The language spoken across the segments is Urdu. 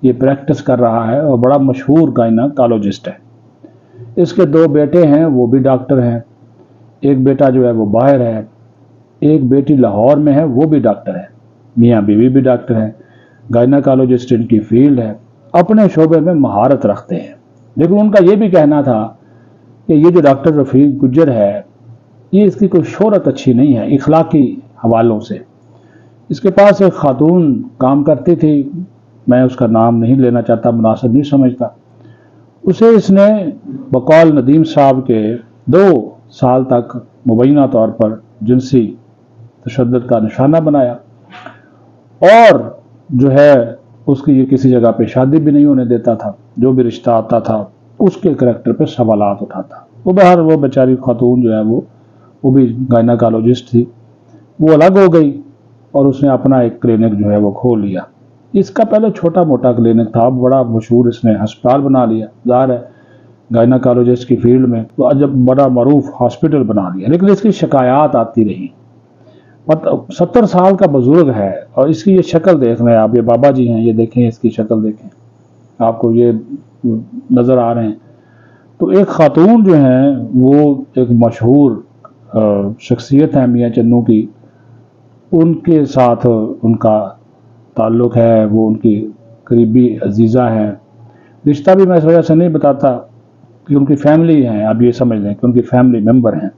یہ پریکٹس کر رہا ہے اور بڑا مشہور گائنیکالوجسٹ ہے۔ اس کے 2 بیٹے ہیں، وہ بھی ڈاکٹر ہیں۔ ایک بیٹا جو ہے وہ باہر ہے، ایک بیٹی لاہور میں ہے، وہ بھی ڈاکٹر ہے۔ میاں بیوی بھی ڈاکٹر ہیں، گائنیکالوجسٹ ان کی فیلڈ ہے، اپنے شعبے میں مہارت رکھتے ہیں۔ لیکن ان کا یہ بھی کہنا تھا کہ یہ جو ڈاکٹر رفیق گجر ہے، یہ اس کی کوئی شہرت اچھی نہیں ہے اخلاقی حوالوں سے۔ اس کے پاس ایک خاتون کام کرتی تھی، میں اس کا نام نہیں لینا چاہتا، مناسب نہیں سمجھتا۔ اسے اس نے بقول ندیم صاحب کے 2 سال تک مبینہ طور پر جنسی تشدد کا نشانہ بنایا، اور جو ہے اس کی یہ کسی جگہ پہ شادی بھی نہیں ہونے دیتا تھا۔ جو بھی رشتہ آتا تھا اس کے کریکٹر پہ سوالات اٹھاتا۔ وہ بہر وہ بیچاری خاتون جو ہے وہ بھی گائنیکالوجسٹ تھی، وہ الگ ہو گئی اور اس نے اپنا ایک کلینک جو ہے وہ کھول لیا۔ اس کا پہلے چھوٹا موٹا کلینک تھا، بڑا مشہور اس نے ہسپتال بنا لیا، ظاہر ہے گائنیکالوجسٹ کی فیلڈ میں تو جب بڑا معروف ہاسپٹل بنا لیا۔ لیکن اس کی شکایات آتی رہی۔ 70 سال کا بزرگ ہے، اور اس کی یہ شکل دیکھ رہے ہیں آپ، یہ بابا جی ہیں، یہ دیکھیں اس کی شکل دیکھیں، آپ کو یہ نظر آ رہے ہیں۔ تو ایک خاتون جو ہیں وہ ایک مشہور شخصیت ہے میاں چنو کی، ان کے ساتھ ان کا تعلق ہے، وہ ان کی قریبی عزیزہ ہیں۔ رشتہ بھی میں اس وجہ سے نہیں بتاتا کہ ان کی فیملی ہیں، آپ یہ سمجھ لیں کہ ان کی فیملی ممبر ہیں۔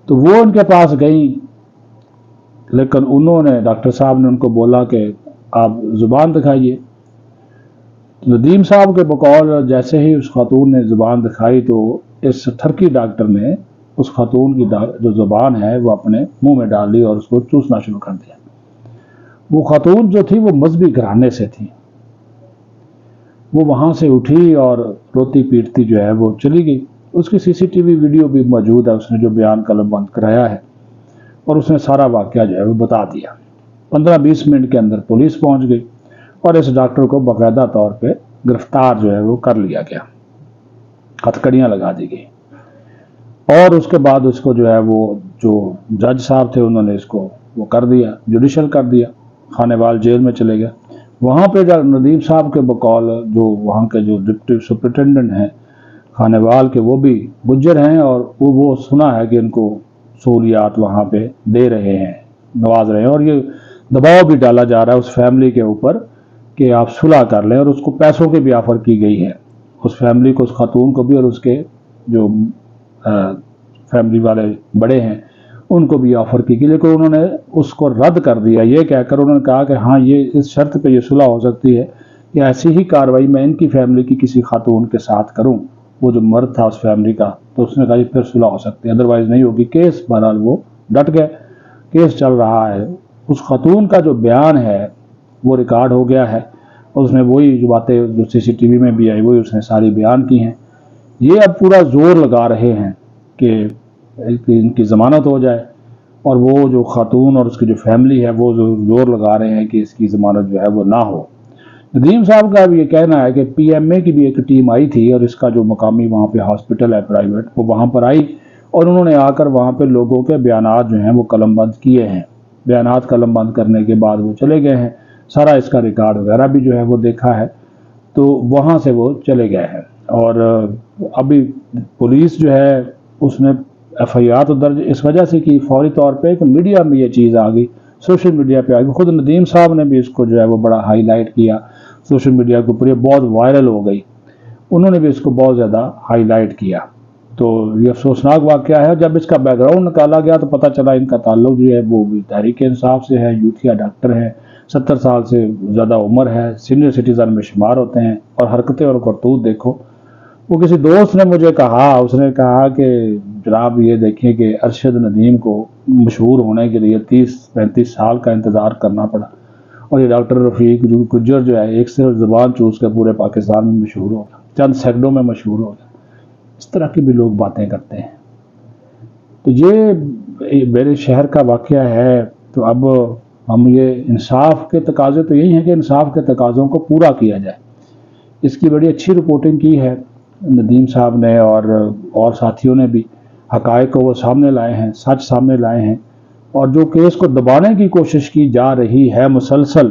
تو وہ ان کے پاس گئیں، لیکن انہوں نے ڈاکٹر صاحب نے ان کو بولا کہ آپ زبان دکھائیے۔ ندیم صاحب کے بقول جیسے ہی اس خاتون نے زبان دکھائی تو اس ٹرکی ڈاکٹر نے اس خاتون کی جو زبان ہے وہ اپنے منہ میں ڈال لی اور اس کو چوسنا شروع کر دیا۔ وہ خاتون جو تھی وہ مذہبی گھرانے سے تھی، وہ وہاں سے اٹھی اور روتی پیٹتی جو ہے وہ چلی گئی۔ اس کی سی سی ٹی وی ویڈیو بھی موجود ہے، اس نے جو بیان قلم بند کرایا ہے، اور اس نے سارا واقعہ جو ہے وہ بتا دیا۔ 15-20 منٹ کے اندر پولیس پہنچ گئی اور اس ڈاکٹر کو باقاعدہ طور پہ گرفتار جو ہے وہ کر لیا گیا، ہتھکڑیاں لگا دی گئی، اور اس کے بعد اس کو جو ہے وہ جو جج صاحب تھے انہوں نے اس کو وہ کر دیا، جوڈیشل کر دیا، خانے وال جیل میں چلے گیا۔ وہاں پہ ندیم صاحب کے بقول جو وہاں کے جو ڈپٹی سپرنٹینڈنٹ ہیں خانے وال کے، وہ بھی گجر ہیں، اور وہ سنا ہے کہ ان کو سہولیات وہاں پہ دے رہے ہیں، نواز رہے ہیں، اور یہ دباؤ بھی ڈالا جا رہا ہے اس فیملی کے اوپر کہ آپ صلح کر لیں، اور اس کو پیسوں کی بھی آفر کی گئی ہے، اس فیملی کو، اس خاتون کو بھی، اور اس کے جو فیملی والے بڑے ہیں ان کو بھی آفر کی گئی، لیکن انہوں نے اس کو رد کر دیا، یہ کہہ کر انہوں نے کہا کہ ہاں یہ اس شرط پہ یہ صلح ہو سکتی ہے کہ ایسی ہی کارروائی میں ان کی فیملی کی کسی خاتون کے ساتھ کروں، وہ جو مرد تھا اس فیملی کا، تو اس نے کہا پھر صلح ہو سکتی ہے، ادروائز نہیں ہوگی۔ کیس بہرحال وہ ڈٹ گئے، کیس چل رہا ہے۔ اس خاتون کا جو بیان ہے وہ ریکارڈ ہو گیا ہے، اور اس نے وہی جو باتیں جو سی سی ٹی وی میں بھی آئی وہی اس نے ساری بیان کی ہیں۔ یہ اب پورا زور لگا رہے ہیں کہ ان کی ضمانت ہو جائے، اور وہ جو خاتون اور اس کی جو فیملی ہے وہ زور لگا رہے ہیں کہ اس کی ضمانت جو ہے وہ نہ ہو۔ ندیم صاحب کا بھی یہ کہنا ہے کہ پی ایم اے کی بھی ایک ٹیم آئی تھی، اور اس کا جو مقامی وہاں پہ ہاسپٹل ہے پرائیویٹ، وہ وہاں پر آئی، اور انہوں نے آ کر وہاں پہ لوگوں کے بیانات جو ہیں وہ قلم بند کیے ہیں۔ بیانات قلم بند کرنے کے بعد وہ چلے گئے ہیں، سارا اس کا ریکارڈ وغیرہ بھی جو ہے وہ دیکھا ہے، تو وہاں سے وہ چلے گئے ہیں۔ اور ابھی پولیس جو ہے اس نے ایف آئی آر درج اس وجہ سے کی فوری طور پہ کہ میڈیا میں یہ چیز آ گئی، سوشل میڈیا پہ آ گئی، خود ندیم صاحب نے بھی اس کو جو ہے وہ بڑا ہائی لائٹ کیا سوشل میڈیا کے اوپر، یہ بہت وائرل ہو گئی، انہوں نے بھی اس کو بہت زیادہ ہائی لائٹ کیا۔ تو یہ افسوسناک واقعہ ہے۔ جب اس کا بیک گراؤنڈ نکالا گیا تو پتہ چلا ان کا تعلق جو ہے وہ بھی تحریک انصاف سے ہے، یوتھیا ڈاکٹر ہے، 70 سال سے زیادہ عمر ہے، سینئر سٹیزن میں شمار ہوتے ہیں، اور حرکتیں اور کرتوت دیکھو۔ وہ کسی دوست نے مجھے کہا، اس نے کہا کہ جناب یہ دیکھیں کہ ارشد ندیم کو مشہور ہونے کے لیے 30-35 سال کا انتظار کرنا پڑا، اور یہ ڈاکٹر رفیق گجر جو ہے ایک صرف زبان چوس کے پورے پاکستان میں مشہور ہو گیا، چند سیکنڈوں میں مشہور ہو گیا۔ اس طرح کی بھی لوگ باتیں کرتے ہیں۔ تو یہ میرے شہر کا واقعہ ہے۔ تو اب ہم یہ انصاف کے تقاضے تو یہی ہیں کہ انصاف کے تقاضوں کو پورا کیا جائے۔ اس کی بڑی اچھی رپورٹنگ کی ہے ندیم صاحب نے، اور ساتھیوں نے بھی، حقائق کو وہ سامنے لائے ہیں، سچ سامنے لائے ہیں، اور جو کیس کو دبانے کی کوشش کی جا رہی ہے مسلسل،